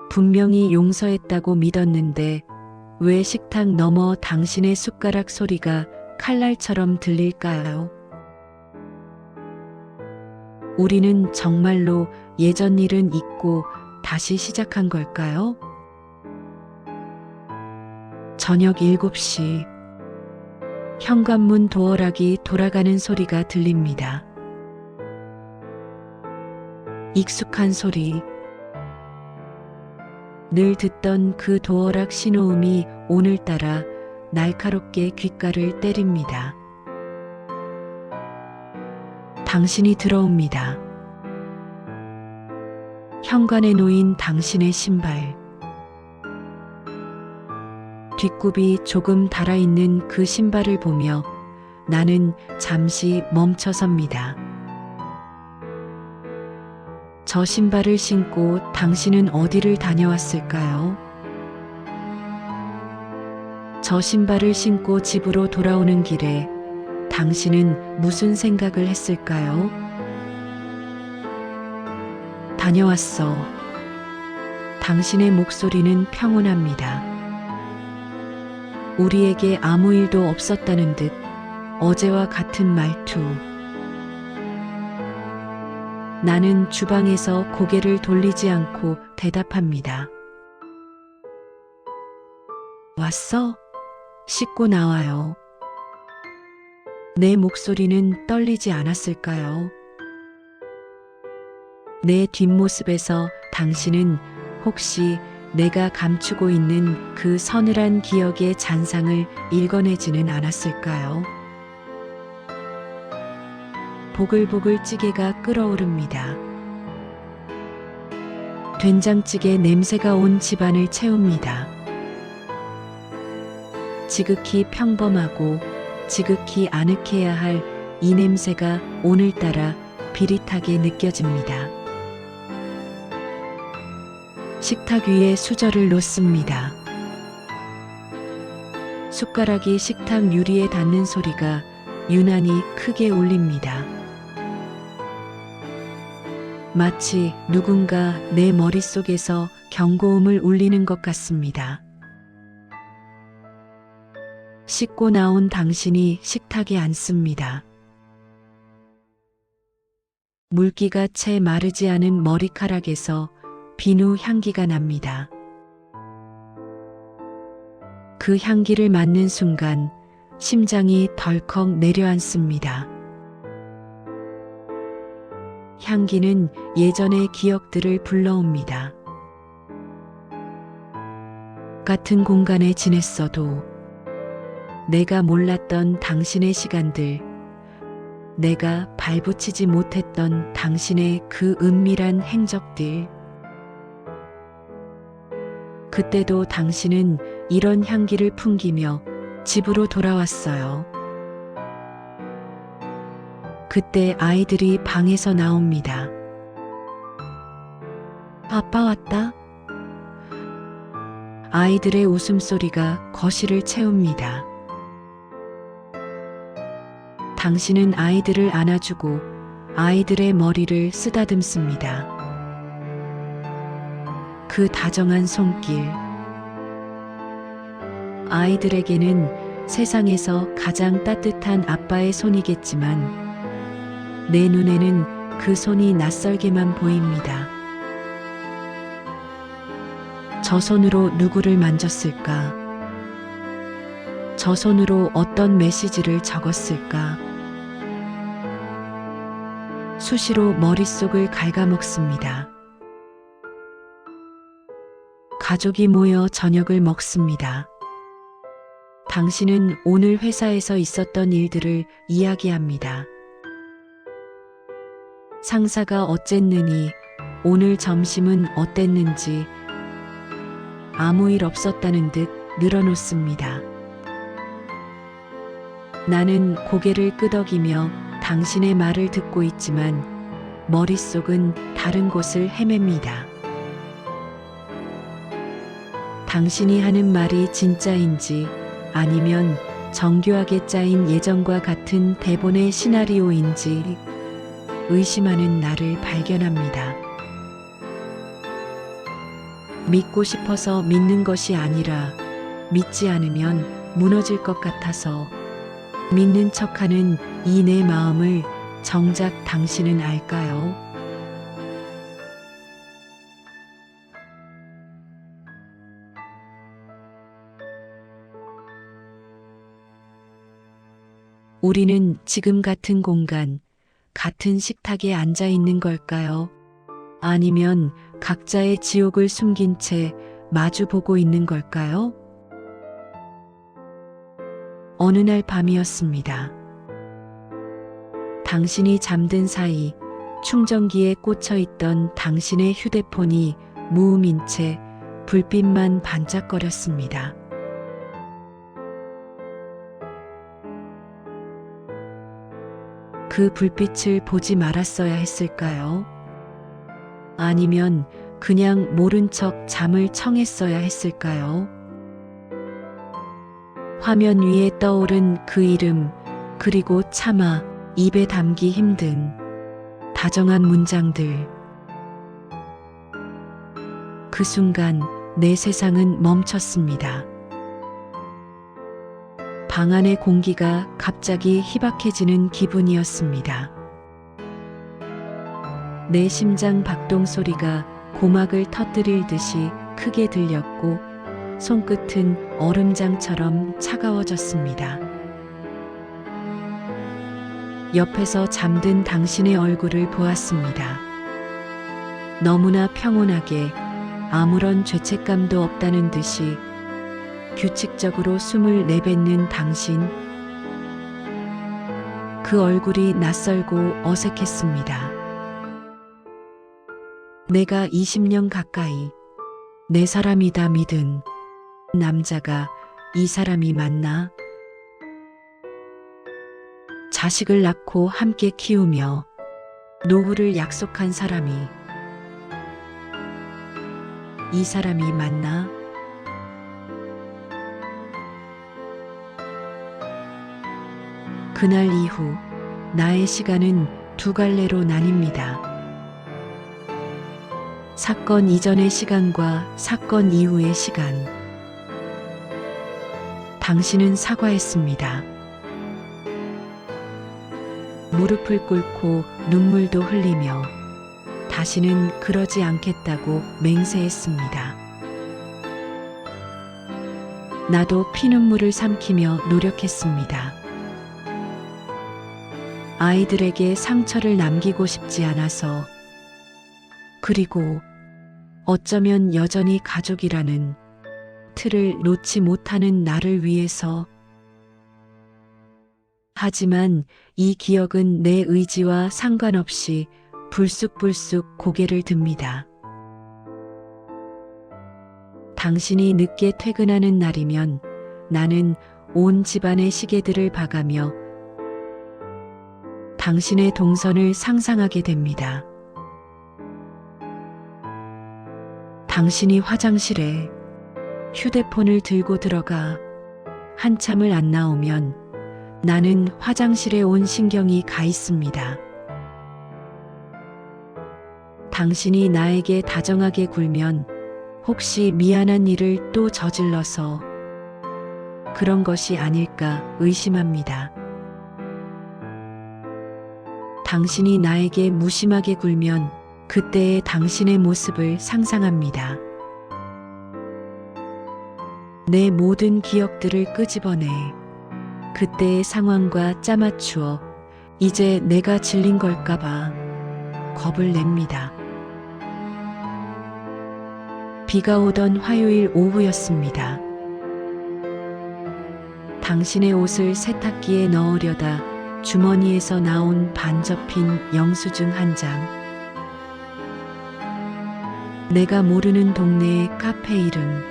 분명히 용서했다고 믿었는데 왜 식탁 너머 당신의 숟가락 소리가 칼날처럼 들릴까요? 우리는 정말로 예전 일은 잊고 다시 시작한 걸까요? 저녁 7시 현관문 도어락이 돌아가는 소리가 들립니다. 익숙한 소리. 늘 듣던 그 도어락 신호음이 오늘따라 날카롭게 귓가를 때립니다. 당신이 들어옵니다. 현관에 놓인 당신의 신발. 뒷굽이 조금 달아있는 그 신발을 보며 나는 잠시 멈춰섭니다. 저 신발을 신고 당신은 어디를 다녀왔을까요? 저 신발을 신고 집으로 돌아오는 길에 당신은 무슨 생각을 했을까요? 다녀왔어. 당신의 목소리는 평온합니다. 우리에게 아무 일도 없었다는 듯 어제와 같은 말투. 나는 주방에서 고개를 돌리지 않고 대답합니다. 왔어? 씻고 나와요. 내 목소리는 떨리지 않았을까요? 내 뒷모습에서 당신은 혹시 내가 감추고 있는 그 서늘한 기억의 잔상을 읽어내지는 않았을까요? 보글보글 찌개가 끓어오릅니다. 된장찌개 냄새가 온 집안을 채웁니다. 지극히 평범하고 지극히 아늑해야 할 이 냄새가 오늘따라 비릿하게 느껴집니다. 식탁 위에 수저를 놓습니다. 숟가락이 식탁 유리에 닿는 소리가 유난히 크게 울립니다. 마치 누군가 내 머릿속에서 경고음을 울리는 것 같습니다. 씻고 나온 당신이 식탁에 앉습니다. 물기가 채 마르지 않은 머리카락에서 비누 향기가 납니다. 그 향기를 맡는 순간 심장이 덜컥 내려앉습니다. 향기는 예전의 기억들을 불러옵니다. 같은 공간에 지냈어도 내가 몰랐던 당신의 시간들, 내가 발붙이지 못했던 당신의 그 은밀한 행적들. 그때도 당신은 이런 향기를 풍기며 집으로 돌아왔어요. 그때 아이들이 방에서 나옵니다. 아빠 왔다. 아이들의 웃음소리가 거실을 채웁니다. 당신은 아이들을 안아주고 아이들의 머리를 쓰다듬습니다. 그 다정한 손길. 아이들에게는 세상에서 가장 따뜻한 아빠의 손이겠지만 내 눈에는 그 손이 낯설게만 보입니다. 저 손으로 누구를 만졌을까? 저 손으로 어떤 메시지를 적었을까? 수시로 머릿속을 갉아먹습니다. 가족이 모여 저녁을 먹습니다. 당신은 오늘 회사에서 있었던 일들을 이야기합니다. 상사가 어쨌느니, 오늘 점심은 어땠는지, 아무 일 없었다는 듯 늘어놓습니다. 나는 고개를 끄덕이며 당신의 말을 듣고 있지만 머릿속은 다른 곳을 헤맵니다. 당신이 하는 말이 진짜인지 아니면 정교하게 짜인 예전과 같은 대본의 시나리오인지 의심하는 나를 발견합니다. 믿고 싶어서 믿는 것이 아니라 믿지 않으면 무너질 것 같아서 믿는 척하는 이 내 마음을 정작 당신은 알까요? 우리는 지금 같은 공간, 같은 식탁에 앉아 있는 걸까요? 아니면 각자의 지옥을 숨긴 채 마주 보고 있는 걸까요? 어느 날 밤이었습니다. 당신이 잠든 사이 충전기에 꽂혀 있던 당신의 휴대폰이 무음인 채 불빛만 반짝거렸습니다. 그 불빛을 보지 말았어야 했을까요? 아니면 그냥 모른 척 잠을 청했어야 했을까요? 화면 위에 떠오른 그 이름, 그리고 차마 입에 담기 힘든 다정한 문장들. 그 순간 내 세상은 멈췄습니다. 방 안의 공기가 갑자기 희박해지는 기분이었습니다. 내 심장 박동 소리가 고막을 터뜨릴 듯이 크게 들렸고 손끝은 얼음장처럼 차가워졌습니다. 옆에서 잠든 당신의 얼굴을 보았습니다. 너무나 평온하게 아무런 죄책감도 없다는 듯이 규칙적으로 숨을 내뱉는 당신. 그 얼굴이 낯설고 어색했습니다. 내가 20년 가까이 내 사람이다 믿은 남자가 이 사람이 맞나? 자식을 낳고 함께 키우며 노후를 약속한 사람이 이 사람이 맞나? 그날 이후 나의 시간은 두 갈래로 나뉩니다. 사건 이전의 시간과 사건 이후의 시간. 당신은 사과했습니다. 무릎을 꿇고 눈물도 흘리며 다시는 그러지 않겠다고 맹세했습니다. 나도 피눈물을 삼키며 노력했습니다. 아이들에게 상처를 남기고 싶지 않아서, 그리고 어쩌면 여전히 가족이라는 틀을 놓지 못하는 나를 위해서. 하지만 이 기억은 내 의지와 상관없이 불쑥불쑥 고개를 듭니다. 당신이 늦게 퇴근하는 날이면 나는 온 집안의 시계들을 봐가며 당신의 동선을 상상하게 됩니다. 당신이 화장실에 휴대폰을 들고 들어가 한참을 안 나오면 나는 화장실에 온 신경이 가 있습니다. 당신이 나에게 다정하게 굴면 혹시 미안한 일을 또 저질러서 그런 것이 아닐까 의심합니다. 당신이 나에게 무심하게 굴면 그때의 당신의 모습을 상상합니다. 내 모든 기억들을 끄집어내 그때의 상황과 짜맞추어 이제 내가 질린 걸까봐 겁을 냅니다. 비가 오던 화요일 오후였습니다. 당신의 옷을 세탁기에 넣으려다 주머니에서 나온 반접힌 영수증 한 장. 내가 모르는 동네의 카페 이름.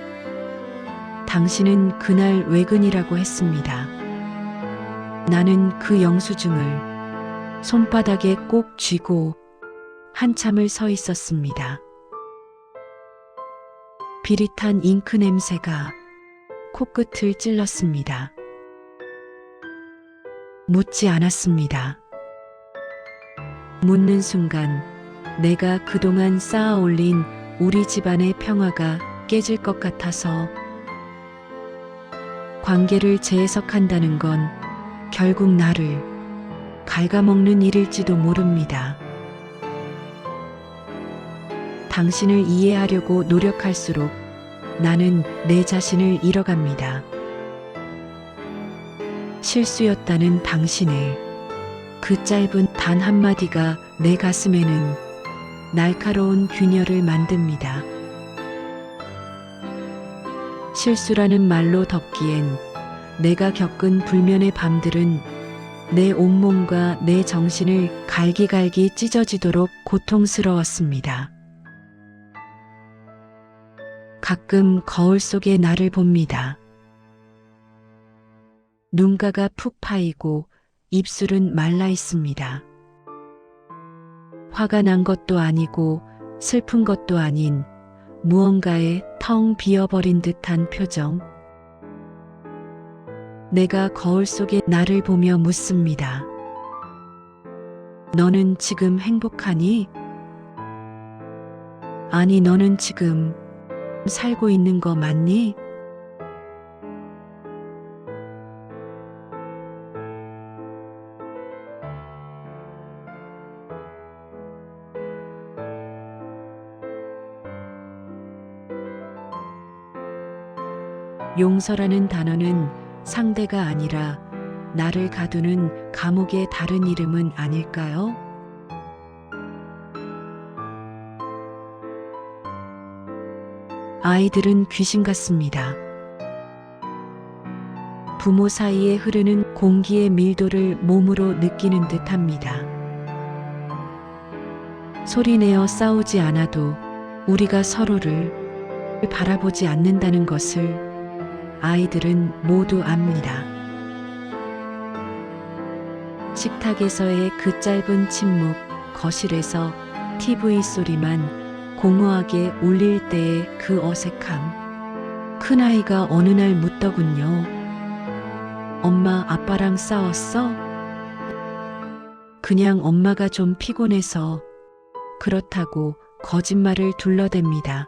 당신은 그날 외근이라고 했습니다. 나는 그 영수증을 손바닥에 꼭 쥐고 한참을 서 있었습니다. 비릿한 잉크 냄새가 코끝을 찔렀습니다. 묻지 않았습니다. 묻는 순간 내가 그동안 쌓아 올린 우리 집안의 평화가 깨질 것 같아서. 관계를 재해석한다는 건 결국 나를 갉아먹는 일일지도 모릅니다. 당신을 이해하려고 노력할수록 나는 내 자신을 잃어갑니다. 실수였다는 당신의 그 짧은 단 한마디가 내 가슴에는 날카로운 균열을 만듭니다. 실수라는 말로 덮기엔 내가 겪은 불면의 밤들은 내 온몸과 내 정신을 갈기갈기 찢어지도록 고통스러웠습니다. 가끔 거울 속에 나를 봅니다. 눈가가 푹 파이고 입술은 말라 있습니다. 화가 난 것도 아니고 슬픈 것도 아닌 무언가에 텅 비어버린 듯한 표정. 내가 거울 속에 나를 보며 묻습니다. 너는 지금 행복하니? 아니, 너는 지금 살고 있는 거 맞니? 용서라는 단어는 상대가 아니라 나를 가두는 감옥의 다른 이름은 아닐까요? 아이들은 귀신 같습니다. 부모 사이에 흐르는 공기의 밀도를 몸으로 느끼는 듯합니다. 소리내어 싸우지 않아도 우리가 서로를 바라보지 않는다는 것을 아이들은 모두 압니다. 식탁에서의 그 짧은 침묵, 거실에서 TV 소리만 공허하게 울릴 때의 그 어색함. 큰아이가 어느 날 묻더군요. 엄마, 아빠랑 싸웠어? 그냥 엄마가 좀 피곤해서. 그렇다고 거짓말을 둘러댑니다.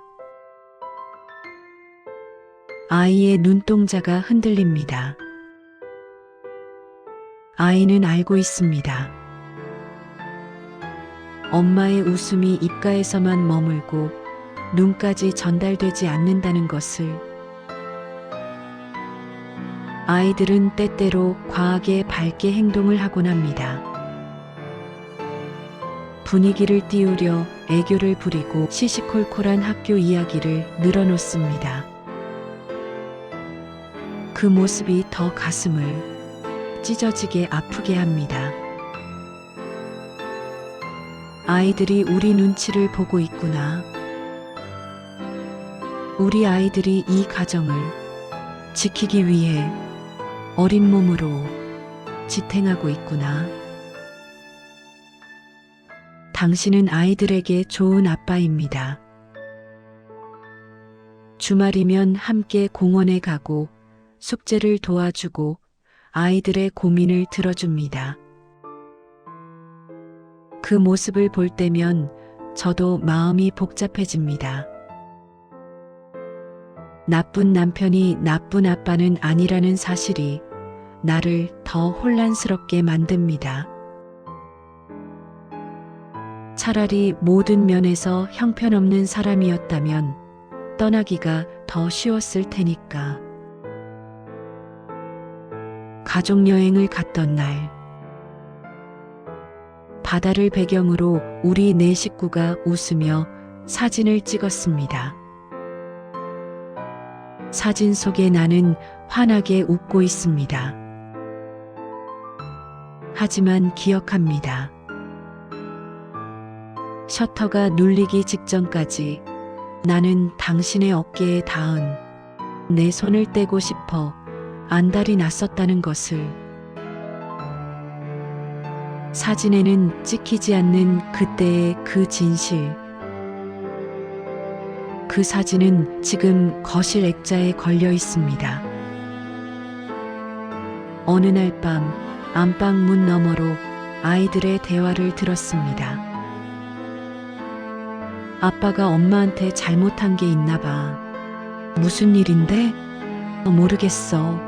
아이의 눈동자가 흔들립니다. 아이는 알고 있습니다. 엄마의 웃음이 입가에서만 머물고 눈까지 전달되지 않는다는 것을. 아이들은 때때로 과하게 밝게 행동을 하곤 합니다. 분위기를 띄우려 애교를 부리고 시시콜콜한 학교 이야기를 늘어놓습니다. 그 모습이 더 가슴을 찢어지게 아프게 합니다. 아이들이 우리 눈치를 보고 있구나. 우리 아이들이 이 가정을 지키기 위해 어린 몸으로 지탱하고 있구나. 당신은 아이들에게 좋은 아빠입니다. 주말이면 함께 공원에 가고 숙제를 도와주고 아이들의 고민을 들어줍니다. 그 모습을 볼 때면 저도 마음이 복잡해집니다. 나쁜 남편이 나쁜 아빠는 아니라는 사실이 나를 더 혼란스럽게 만듭니다. 차라리 모든 면에서 형편없는 사람이었다면 떠나기가 더 쉬웠을 테니까. 가족여행을 갔던 날, 바다를 배경으로 우리 네 식구가 웃으며 사진을 찍었습니다. 사진 속에 나는 환하게 웃고 있습니다. 하지만 기억합니다. 셔터가 눌리기 직전까지 나는 당신의 어깨에 닿은 내 손을 떼고 싶어 안달이 났었다는 것을. 사진에는 찍히지 않는 그때의 그 진실. 그 사진은 지금 거실 액자에 걸려 있습니다. 어느 날 밤 안방 문 너머로 아이들의 대화를 들었습니다. 아빠가 엄마한테 잘못한 게 있나 봐. 무슨 일인데? 모르겠어.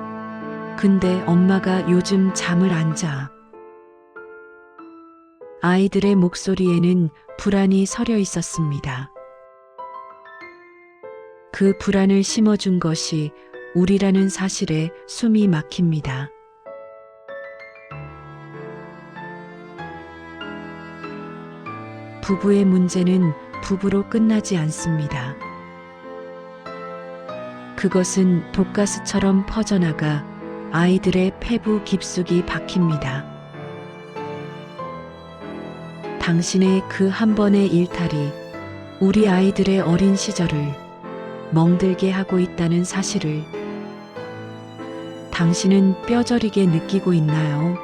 근데 엄마가 요즘 잠을 안 자. 아이들의 목소리에는 불안이 서려 있었습니다. 그 불안을 심어준 것이 우리라는 사실에 숨이 막힙니다. 부부의 문제는 부부로 끝나지 않습니다. 그것은 독가스처럼 퍼져나가 아이들의 폐부 깊숙이 박힙니다. 당신의 그 한 번의 일탈이 우리 아이들의 어린 시절을 멍들게 하고 있다는 사실을 당신은 뼈저리게 느끼고 있나요?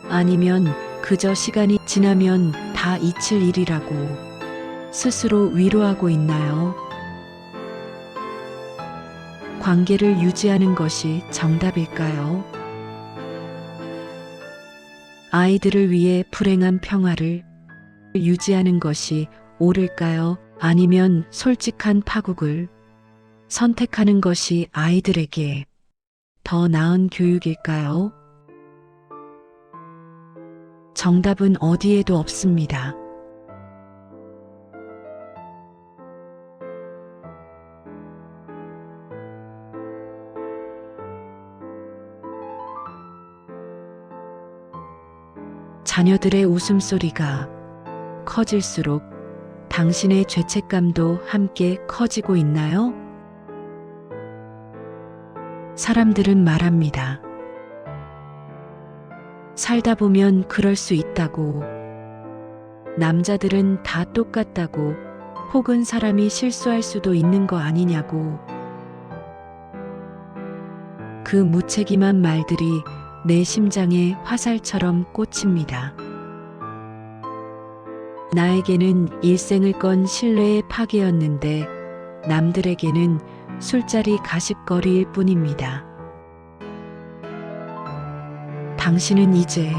아니면 그저 시간이 지나면 다 잊힐 일이라고 스스로 위로하고 있나요? 관계를 유지하는 것이 정답일까요? 아이들을 위해 불행한 평화를 유지하는 것이 옳을까요? 아니면 솔직한 파국을 선택하는 것이 아이들에게 더 나은 교육일까요? 정답은 어디에도 없습니다. 자녀들의 웃음소리가 커질수록 당신의 죄책감도 함께 커지고 있나요? 사람들은 말합니다. 살다 보면 그럴 수 있다고. 남자들은 다 똑같다고. 혹은 사람이 실수할 수도 있는 거 아니냐고. 그 무책임한 말들이 내 심장에 화살처럼 꽂힙니다. 나에게는 일생을 건 신뢰의 파괴였는데 남들에게는 술자리 가십거리일 뿐입니다. 당신은 이제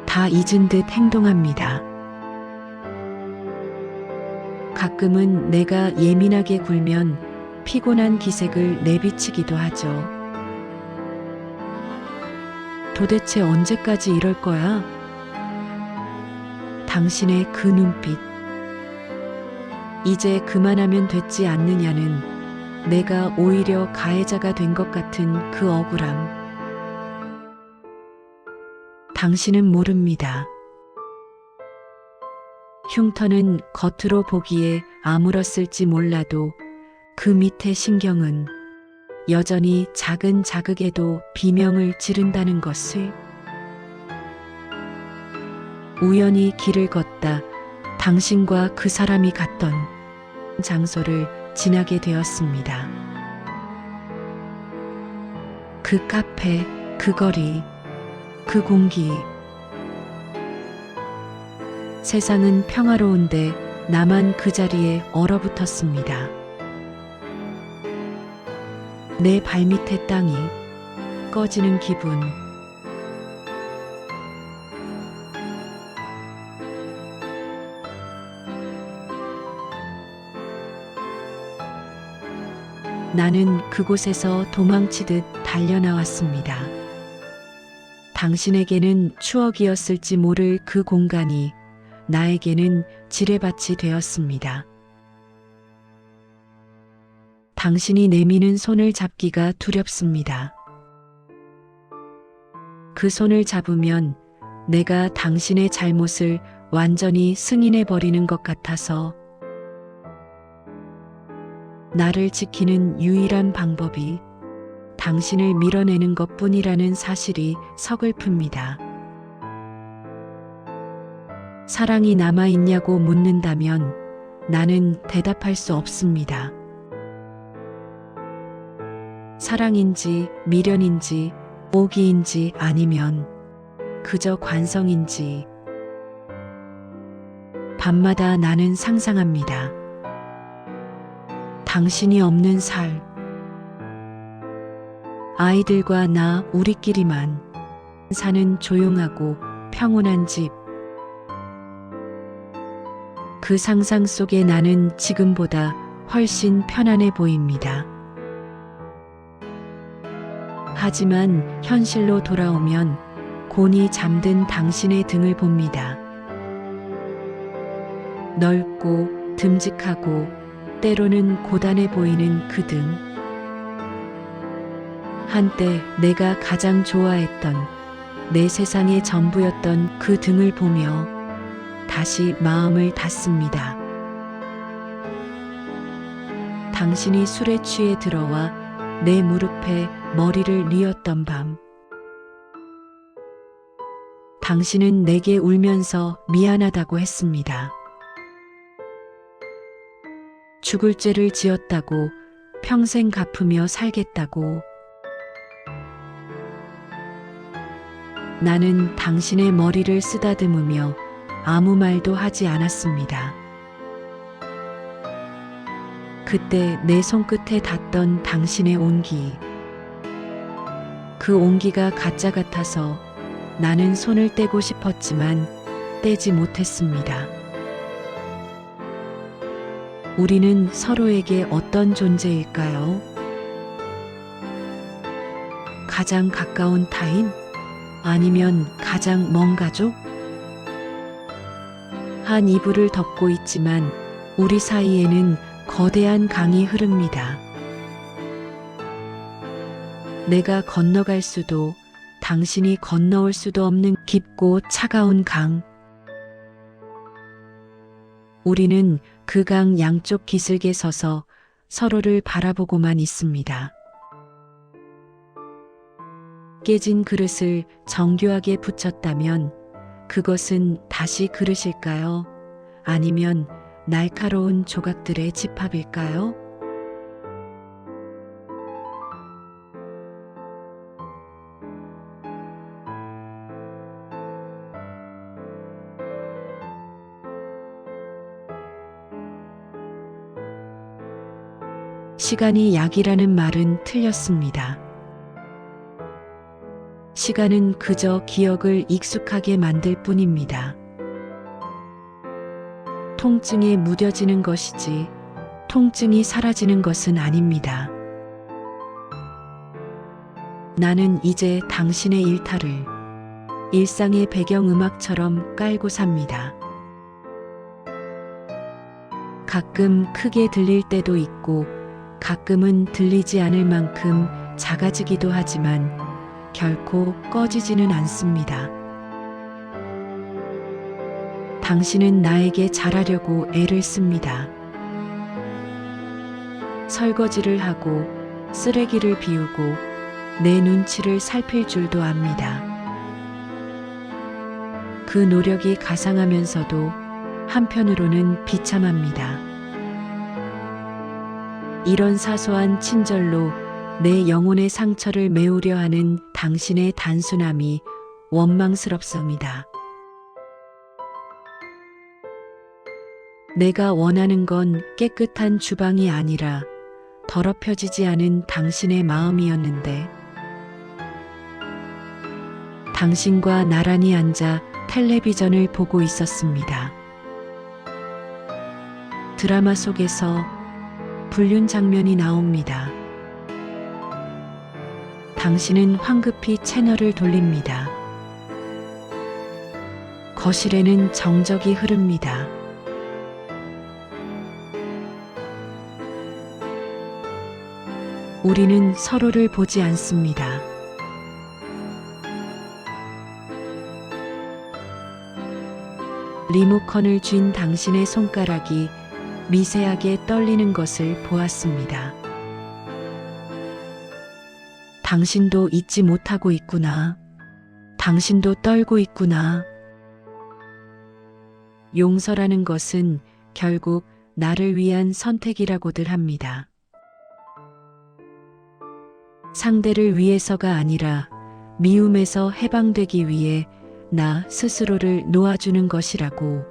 다 잊은 듯 행동합니다. 가끔은 내가 예민하게 굴면 피곤한 기색을 내비치기도 하죠. 도대체 언제까지 이럴 거야? 당신의 그 눈빛. 이제 그만하면 됐지 않느냐는 내가 오히려 가해자가 된 것 같은 그 억울함. 당신은 모릅니다. 흉터는 겉으로 보기에 아물었을지 몰라도 그 밑에 신경은 여전히 작은 자극에도 비명을 지른다는 것을. 우연히 길을 걷다 당신과 그 사람이 갔던 장소를 지나게 되었습니다. 그 카페, 그 거리, 그 공기. 세상은 평화로운데 나만 그 자리에 얼어붙었습니다. 내 발밑의 땅이 꺼지는 기분. 나는 그곳에서 도망치듯 달려나왔습니다. 당신에게는 추억이었을지 모를 그 공간이 나에게는 지뢰밭이 되었습니다. 당신이 내미는 손을 잡기가 두렵습니다. 그 손을 잡으면 내가 당신의 잘못을 완전히 승인해버리는 것 같아서 나를 지키는 유일한 방법이 당신을 밀어내는 것뿐이라는 사실이 서글픕니다. 사랑이 남아있냐고 묻는다면 나는 대답할 수 없습니다. 사랑인지 미련인지 오기인지 아니면 그저 관성인지 밤마다 나는 상상합니다. 당신이 없는 살. 아이들과 나 우리끼리만 사는 조용하고 평온한 집. 그 상상 속에 나는 지금보다 훨씬 편안해 보입니다. 하지만 현실로 돌아오면 곤히 잠든 당신의 등을 봅니다. 넓고 듬직하고 때로는 고단해 보이는 그 등. 한때 내가 가장 좋아했던 내 세상의 전부였던 그 등을 보며 다시 마음을 닫습니다. 당신이 술에 취해 들어와 내 무릎에 머리를 뉘었던 밤. 당신은 내게 울면서 미안하다고 했습니다. 죽을 죄를 지었다고, 평생 갚으며 살겠다고. 나는 당신의 머리를 쓰다듬으며 아무 말도 하지 않았습니다. 그때 내 손끝에 닿던 당신의 온기. 그 온기가 가짜 같아서 나는 손을 떼고 싶었지만 떼지 못했습니다. 우리는 서로에게 어떤 존재일까요? 가장 가까운 타인? 아니면 가장 먼 가족? 한 이불을 덮고 있지만 우리 사이에는 거대한 강이 흐릅니다. 내가 건너갈 수도 당신이 건너올 수도 없는 깊고 차가운 강. 우리는 그 강 양쪽 기슭에 서서 서로를 바라보고만 있습니다. 깨진 그릇을 정교하게 붙였다면 그것은 다시 그릇일까요? 아니면 날카로운 조각들의 집합일까요? 시간이 약이라는 말은 틀렸습니다. 시간은 그저 기억을 익숙하게 만들 뿐입니다. 통증에 무뎌지는 것이지 통증이 사라지는 것은 아닙니다. 나는 이제 당신의 일탈을 일상의 배경음악처럼 깔고 삽니다. 가끔 크게 들릴 때도 있고 가끔은 들리지 않을 만큼 작아지기도 하지만 결코 꺼지지는 않습니다. 당신은 나에게 잘하려고 애를 씁니다. 설거지를 하고 쓰레기를 비우고 내 눈치를 살필 줄도 압니다. 그 노력이 가상하면서도 한편으로는 비참합니다. 이런 사소한 친절로 내 영혼의 상처를 메우려 하는 당신의 단순함이 원망스럽습니다. 내가 원하는 건 깨끗한 주방이 아니라 더럽혀지지 않은 당신의 마음이었는데, 당신과 나란히 앉아 텔레비전을 보고 있었습니다. 드라마 속에서 불륜 장면이 나옵니다. 당신은 황급히 채널을 돌립니다. 거실에는 정적이 흐릅니다. 우리는 서로를 보지 않습니다. 리모컨을 쥔 당신의 손가락이 미세하게 떨리는 것을 보았습니다. 당신도 잊지 못하고 있구나. 당신도 떨고 있구나. 용서라는 것은 결국 나를 위한 선택이라고들 합니다. 상대를 위해서가 아니라 미움에서 해방되기 위해 나 스스로를 놓아주는 것이라고.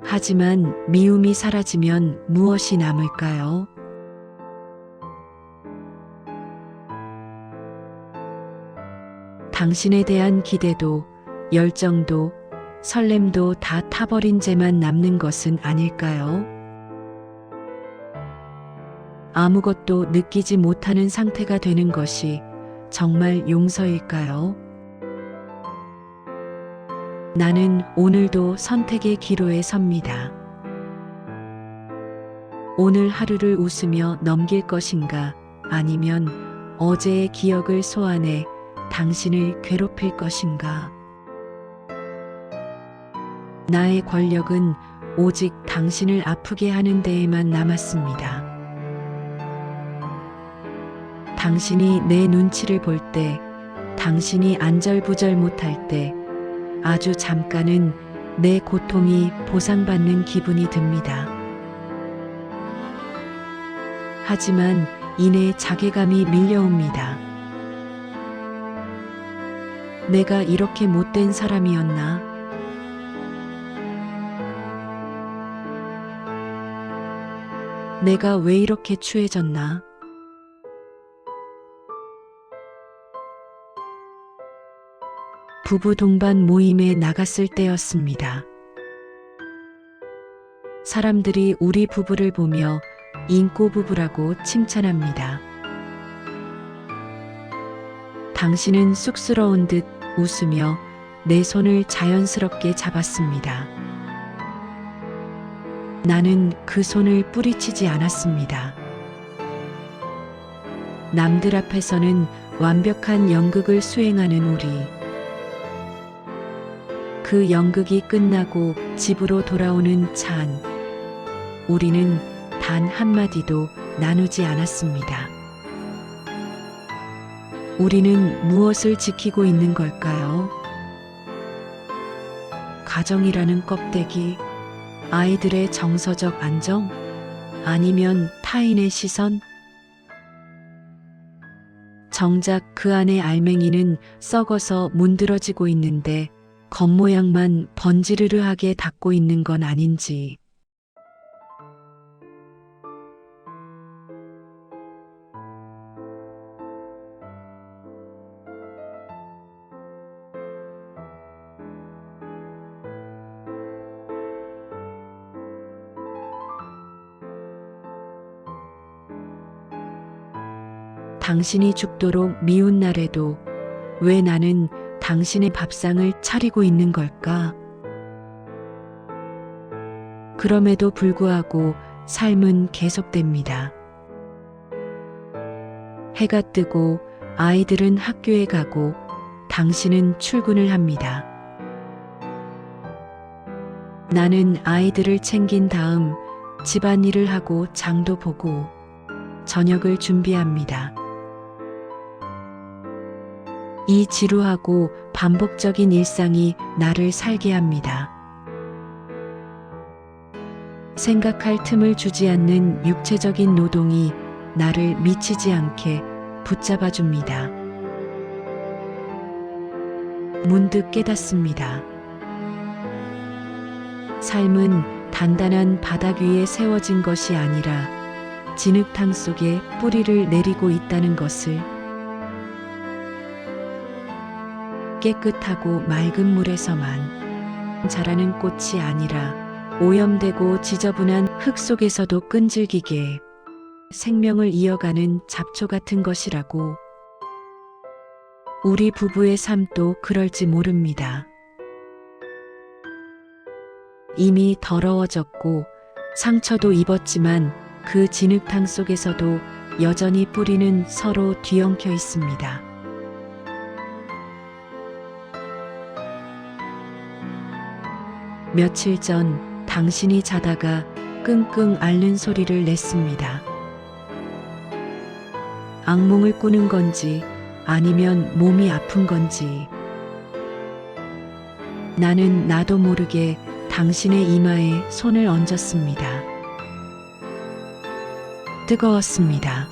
하지만 미움이 사라지면 무엇이 남을까요? 당신에 대한 기대도, 열정도, 설렘도 다 타버린 채만 남는 것은 아닐까요? 아무것도 느끼지 못하는 상태가 되는 것이 정말 용서일까요? 나는 오늘도 선택의 기로에 섭니다. 오늘 하루를 웃으며 넘길 것인가, 아니면 어제의 기억을 소환해 당신을 괴롭힐 것인가. 나의 권력은 오직 당신을 아프게 하는 데에만 남았습니다. 당신이 내 눈치를 볼 때, 당신이 안절부절 못할 때, 아주 잠깐은 내 고통이 보상받는 기분이 듭니다. 하지만 이내 자괴감이 밀려옵니다. 내가 이렇게 못된 사람이었나? 내가 왜 이렇게 추해졌나? 부부 동반 모임에 나갔을 때였습니다. 사람들이 우리 부부를 보며 인꼬 부부라고 칭찬합니다. 당신은 쑥스러운 듯 웃으며 내 손을 자연스럽게 잡았습니다. 나는 그 손을 뿌리치지 않았습니다. 남들 앞에서는 완벽한 연극을 수행하는 우리. 그 연극이 끝나고 집으로 돌아오는 차 안. 우리는 단 한마디도 나누지 않았습니다. 우리는 무엇을 지키고 있는 걸까요? 가정이라는 껍데기, 아이들의 정서적 안정, 아니면 타인의 시선? 정작 그 안의 알맹이는 썩어서 문드러지고 있는데 겉모양만 번지르르하게 닿고 있는 건 아닌지. 당신이 죽도록 미운 날에도 왜 나는 당신의 밥상을 차리고 있는 걸까? 그럼에도 불구하고 삶은 계속됩니다. 해가 뜨고 아이들은 학교에 가고 당신은 출근을 합니다. 나는 아이들을 챙긴 다음 집안일을 하고 장도 보고 저녁을 준비합니다. 이 지루하고 반복적인 일상이 나를 살게 합니다. 생각할 틈을 주지 않는 육체적인 노동이 나를 미치지 않게 붙잡아 줍니다. 문득 깨닫습니다. 삶은 단단한 바닥 위에 세워진 것이 아니라 진흙탕 속에 뿌리를 내리고 있다는 것을. 깨끗하고 맑은 물에서만 자라는 꽃이 아니라 오염되고 지저분한 흙 속에서도 끈질기게 생명을 이어가는 잡초 같은 것이라고. 우리 부부의 삶도 그럴지 모릅니다. 이미 더러워졌고 상처도 입었지만 그 진흙탕 속에서도 여전히 뿌리는 서로 뒤엉켜 있습니다. 며칠 전 당신이 자다가 끙끙 앓는 소리를 냈습니다. 악몽을 꾸는 건지 아니면 몸이 아픈 건지. 나는 나도 모르게 당신의 이마에 손을 얹었습니다. 뜨거웠습니다.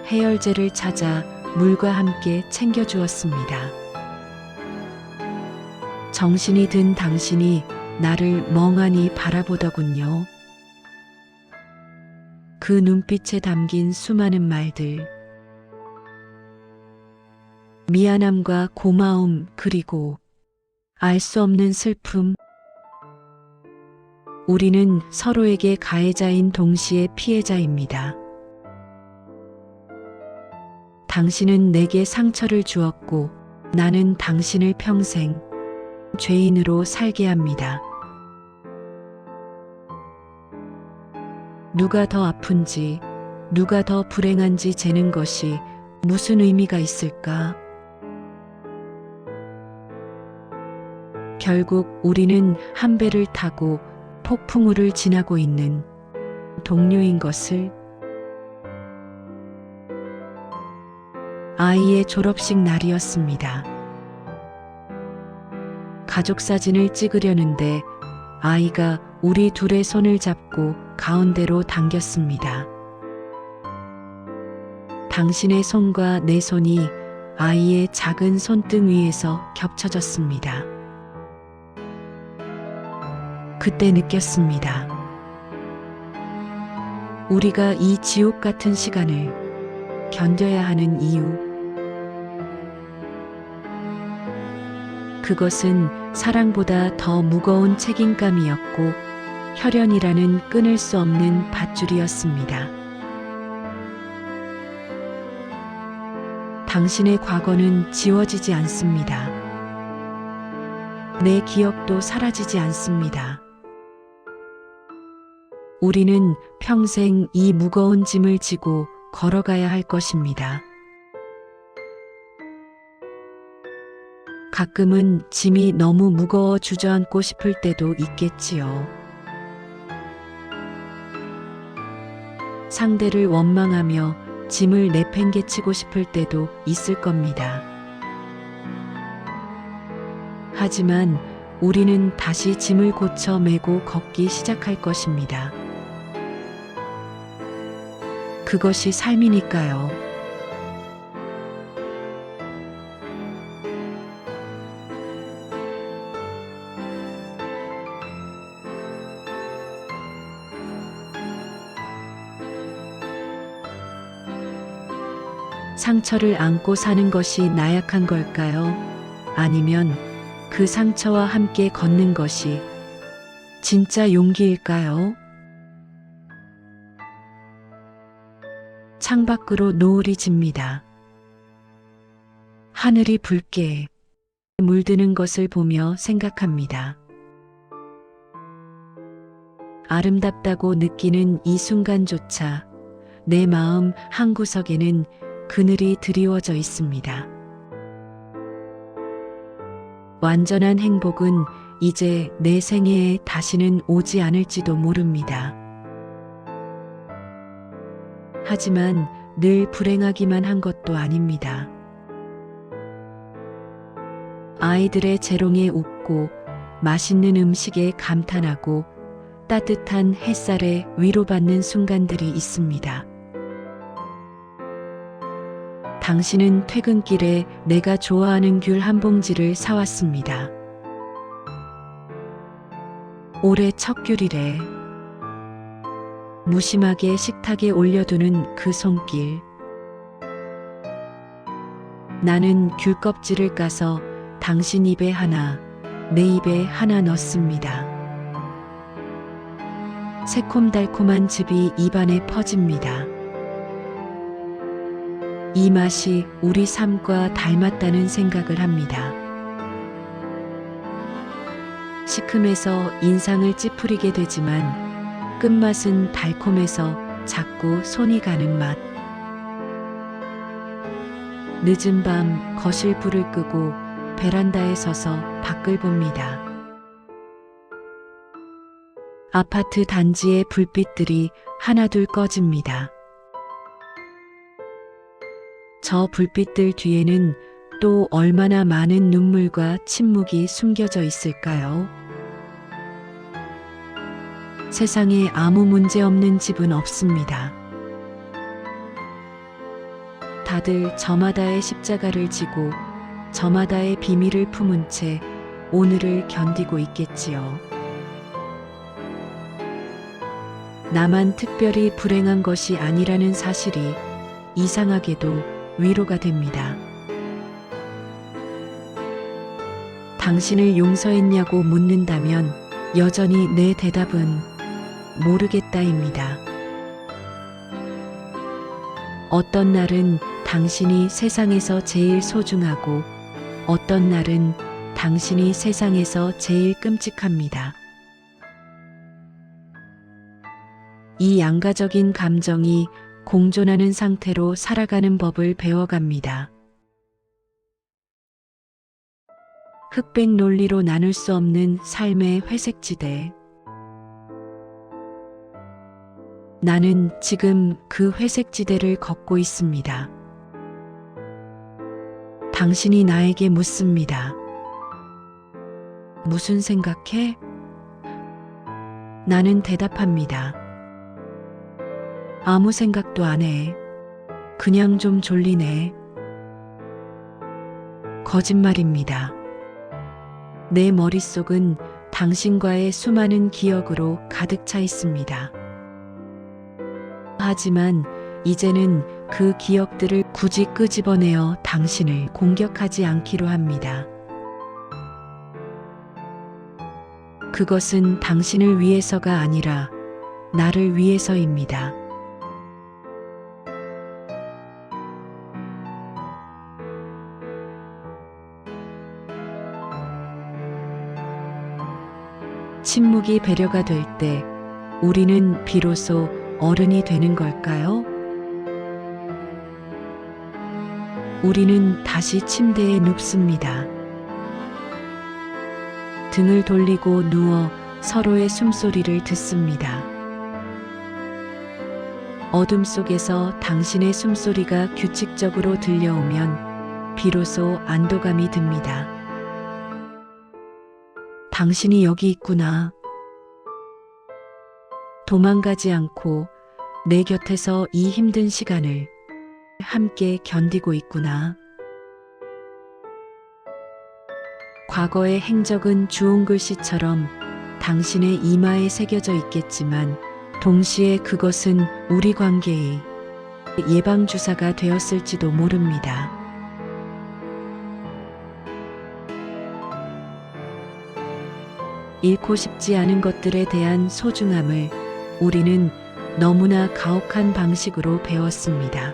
해열제를 찾아 물과 함께 챙겨주었습니다. 정신이 든 당신이 나를 멍하니 바라보더군요. 그 눈빛에 담긴 수많은 말들. 미안함과 고마움, 그리고 알 수 없는 슬픔. 우리는 서로에게 가해자인 동시에 피해자입니다. 당신은 내게 상처를 주었고 나는 당신을 평생 죄인으로 살게 합니다. 누가 더 아픈지, 누가 더 불행한지 재는 것이 무슨 의미가 있을까? 결국 우리는 한 배를 타고 폭풍우를 지나고 있는 동료인 것을. 아이의 졸업식 날이었습니다. 가족 사진을 찍으려는데 아이가 우리 둘의 손을 잡고 가운데로 당겼습니다. 당신의 손과 내 손이 아이의 작은 손등 위에서 겹쳐졌습니다. 그때 느꼈습니다. 우리가 이 지옥 같은 시간을 견뎌야 하는 이유. 그것은 사랑보다 더 무거운 책임감이었고 혈연이라는 끊을 수 없는 밧줄이었습니다. 당신의 과거는 지워지지 않습니다. 내 기억도 사라지지 않습니다. 우리는 평생 이 무거운 짐을 지고 걸어가야 할 것입니다. 가끔은 짐이 너무 무거워 주저앉고 싶을 때도 있겠지요. 상대를 원망하며 짐을 내팽개치고 싶을 때도 있을 겁니다. 하지만 우리는 다시 짐을 고쳐 메고 걷기 시작할 것입니다. 그것이 삶이니까요. 상처를 안고 사는 것이 나약한 걸까요? 아니면 그 상처와 함께 걷는 것이 진짜 용기일까요? 창밖으로 노을이 집니다. 하늘이 붉게 물드는 것을 보며 생각합니다. 아름답다고 느끼는 이 순간조차 내 마음 한구석에는 그늘이 드리워져 있습니다. 완전한 행복은 이제 내 생애에 다시는 오지 않을지도 모릅니다. 하지만 늘 불행하기만 한 것도 아닙니다. 아이들의 재롱에 웃고 맛있는 음식에 감탄하고 따뜻한 햇살에 위로받는 순간들이 있습니다. 당신은 퇴근길에 내가 좋아하는 귤 한 봉지를 사왔습니다. 올해 첫 귤이래. 무심하게 식탁에 올려두는 그 손길. 나는 귤 껍질을 까서 당신 입에 하나, 내 입에 하나 넣습니다. 새콤달콤한 즙이 입안에 퍼집니다. 이 맛이 우리 삶과 닮았다는 생각을 합니다. 시큼해서 인상을 찌푸리게 되지만 끝맛은 달콤해서 자꾸 손이 가는 맛. 늦은 밤 거실 불을 끄고 베란다에 서서 밖을 봅니다. 아파트 단지의 불빛들이 하나둘 꺼집니다. 저 불빛들 뒤에는 또 얼마나 많은 눈물과 침묵이 숨겨져 있을까요? 세상에 아무 문제 없는 집은 없습니다. 다들 저마다의 십자가를 지고 저마다의 비밀을 품은 채 오늘을 견디고 있겠지요. 나만 특별히 불행한 것이 아니라는 사실이 이상하게도 위로가 됩니다. 당신을 용서했냐고 묻는다면 여전히 내 대답은 모르겠다입니다. 어떤 날은 당신이 세상에서 제일 소중하고 어떤 날은 당신이 세상에서 제일 끔찍합니다. 이 양가적인 감정이 공존하는 상태로 살아가는 법을 배워갑니다. 흑백 논리로 나눌 수 없는 삶의 회색지대. 나는 지금 그 회색지대를 걷고 있습니다. 당신이 나에게 묻습니다. 무슨 생각해? 나는 대답합니다. 아무 생각도 안 해. 그냥 좀 졸리네. 거짓말입니다. 내 머릿속은 당신과의 수많은 기억으로 가득 차 있습니다. 하지만 이제는 그 기억들을 굳이 끄집어내어 당신을 공격하지 않기로 합니다. 그것은 당신을 위해서가 아니라 나를 위해서입니다. 침묵이 배려가 될 때 우리는 비로소 어른이 되는 걸까요? 우리는 다시 침대에 눕습니다. 등을 돌리고 누워 서로의 숨소리를 듣습니다. 어둠 속에서 당신의 숨소리가 규칙적으로 들려오면 비로소 안도감이 듭니다. 당신이 여기 있구나. 도망가지 않고 내 곁에서 이 힘든 시간을 함께 견디고 있구나. 과거의 행적은 주홍 글씨처럼 당신의 이마에 새겨져 있겠지만 동시에 그것은 우리 관계의 예방주사가 되었을지도 모릅니다. 잃고 싶지 않은 것들에 대한 소중함을 우리는 너무나 가혹한 방식으로 배웠습니다.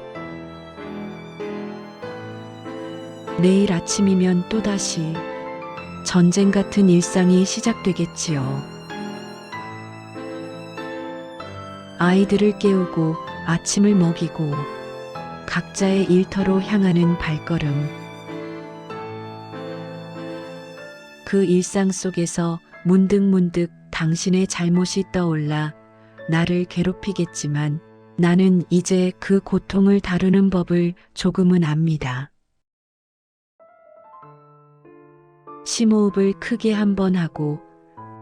내일 아침이면 또다시 전쟁 같은 일상이 시작되겠지요. 아이들을 깨우고 아침을 먹이고 각자의 일터로 향하는 발걸음. 그 일상 속에서 문득문득 당신의 잘못이 떠올라 나를 괴롭히겠지만 나는 이제 그 고통을 다루는 법을 조금은 압니다. 심호흡을 크게 한번 하고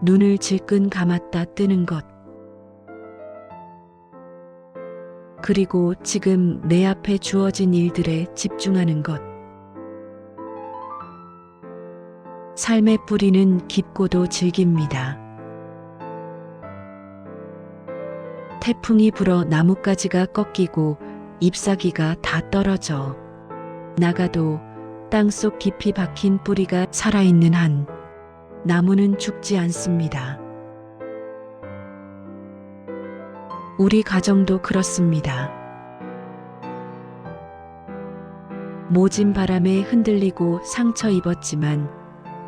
눈을 질끈 감았다 뜨는 것. 그리고 지금 내 앞에 주어진 일들에 집중하는 것. 삶의 뿌리는 깊고도 질깁니다. 태풍이 불어 나뭇가지가 꺾이고 잎사귀가 다 떨어져 나가도 땅속 깊이 박힌 뿌리가 살아있는 한 나무는 죽지 않습니다. 우리 가정도 그렇습니다. 모진 바람에 흔들리고 상처 입었지만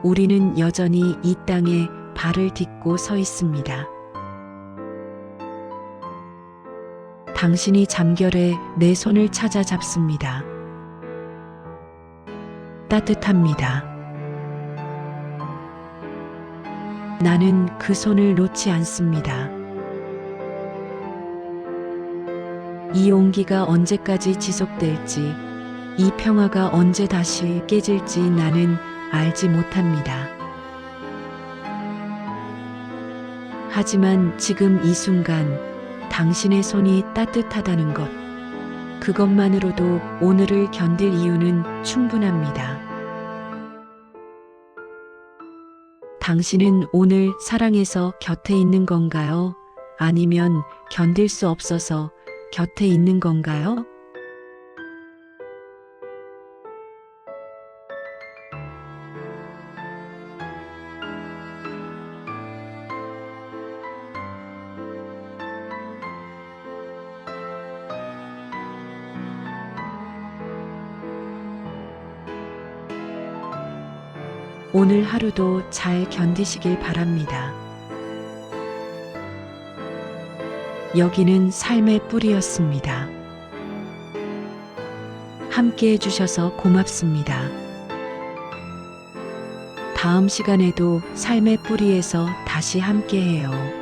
우리는 여전히 이 땅에 발을 딛고 서 있습니다. 당신이 잠결에 내 손을 찾아 잡습니다. 따뜻합니다. 나는 그 손을 놓지 않습니다. 이 온기가 언제까지 지속될지, 이 평화가 언제 다시 깨질지 나는 알지 못합니다. 하지만 지금 이 순간 당신의 손이 따뜻하다는 것, 그것만으로도 오늘을 견딜 이유는 충분합니다. 당신은 오늘 사랑해서 곁에 있는 건가요? 아니면 견딜 수 없어서 곁에 있는 건가요? 오늘 하루도 잘 견디시길 바랍니다. 여기는 삶의 뿌리였습니다. 함께 해주셔서 고맙습니다. 다음 시간에도 삶의 뿌리에서 다시 함께해요.